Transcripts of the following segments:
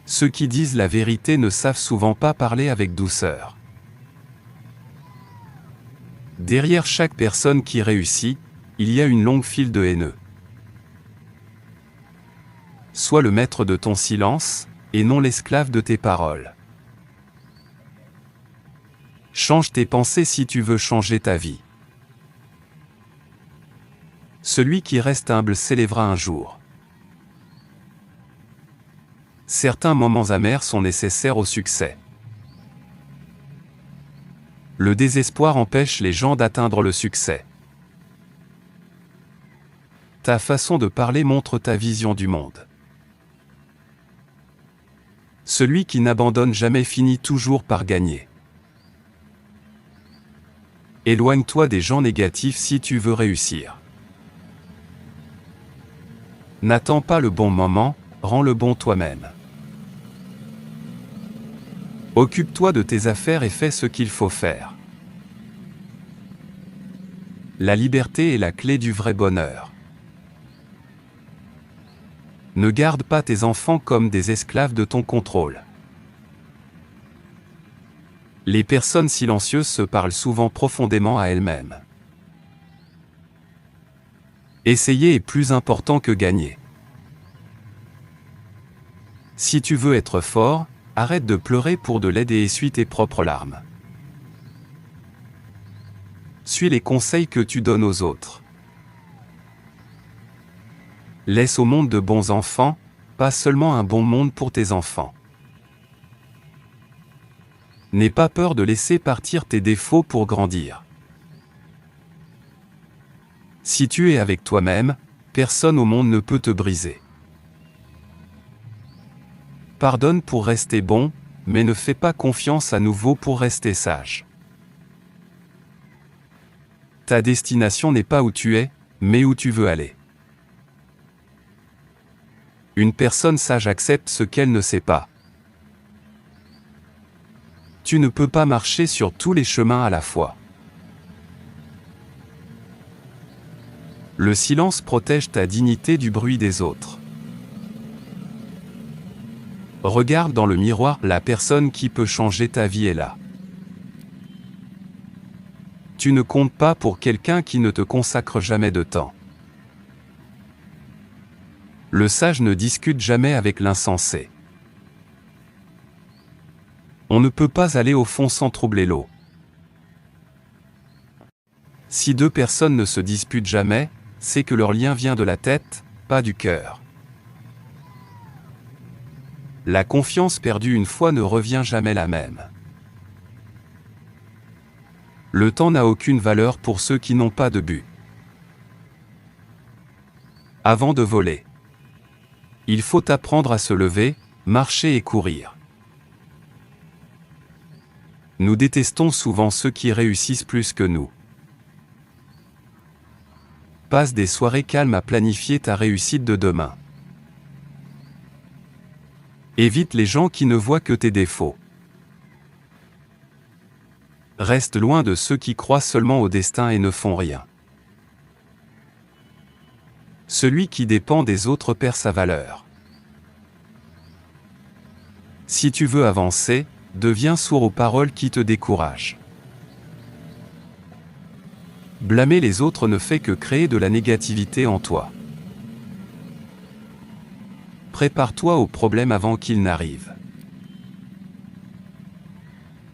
Ceux qui disent la vérité ne savent souvent pas parler avec douceur. Derrière chaque personne qui réussit, il y a une longue file de haineux. Sois le maître de ton silence, et non l'esclave de tes paroles. Change tes pensées si tu veux changer ta vie. Celui qui reste humble s'élèvera un jour. Certains moments amers sont nécessaires au succès. Le désespoir empêche les gens d'atteindre le succès. Ta façon de parler montre ta vision du monde. Celui qui n'abandonne jamais finit toujours par gagner. Éloigne-toi des gens négatifs si tu veux réussir. N'attends pas le bon moment, rends le bon toi-même. Occupe-toi de tes affaires et fais ce qu'il faut faire. La liberté est la clé du vrai bonheur. Ne garde pas tes enfants comme des esclaves de ton contrôle. Les personnes silencieuses se parlent souvent profondément à elles-mêmes. Essayer est plus important que gagner. Si tu veux être fort, arrête de pleurer pour de l'aide et essuie tes propres larmes. Suis les conseils que tu donnes aux autres. Laisse au monde de bons enfants, pas seulement un bon monde pour tes enfants. N'aie pas peur de laisser partir tes défauts pour grandir. Si tu es avec toi-même, personne au monde ne peut te briser. Pardonne pour rester bon, mais ne fais pas confiance à nouveau pour rester sage. Ta destination n'est pas où tu es, mais où tu veux aller. Une personne sage accepte ce qu'elle ne sait pas. Tu ne peux pas marcher sur tous les chemins à la fois. Le silence protège ta dignité du bruit des autres. Regarde dans le miroir, la personne qui peut changer ta vie est là. Tu ne comptes pas pour quelqu'un qui ne te consacre jamais de temps. Le sage ne discute jamais avec l'insensé. On ne peut pas aller au fond sans troubler l'eau. Si deux personnes ne se disputent jamais, c'est que leur lien vient de la tête, pas du cœur. La confiance perdue une fois ne revient jamais la même. Le temps n'a aucune valeur pour ceux qui n'ont pas de but. Avant de voler, il faut apprendre à se lever, marcher et courir. Nous détestons souvent ceux qui réussissent plus que nous. Passe des soirées calmes à planifier ta réussite de demain. Évite les gens qui ne voient que tes défauts. Reste loin de ceux qui croient seulement au destin et ne font rien. Celui qui dépend des autres perd sa valeur. Si tu veux avancer, deviens sourd aux paroles qui te découragent. Blâmer les autres ne fait que créer de la négativité en toi. Prépare-toi aux problèmes avant qu'ils n'arrivent.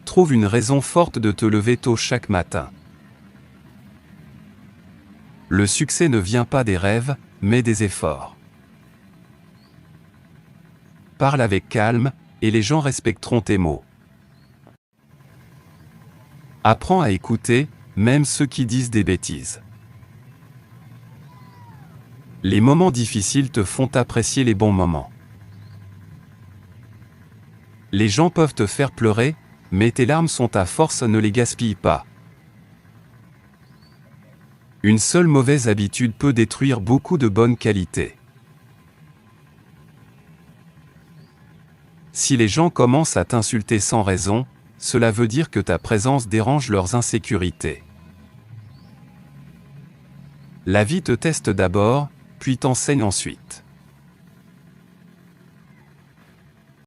Trouve une raison forte de te lever tôt chaque matin. Le succès ne vient pas des rêves, mais des efforts. Parle avec calme, et les gens respecteront tes mots. Apprends à écouter, même ceux qui disent des bêtises. Les moments difficiles te font apprécier les bons moments. Les gens peuvent te faire pleurer, mais tes larmes sont ta force, ne les gaspille pas. Une seule mauvaise habitude peut détruire beaucoup de bonnes qualités. Si les gens commencent à t'insulter sans raison, cela veut dire que ta présence dérange leurs insécurités. La vie te teste d'abord, puis t'enseigne ensuite.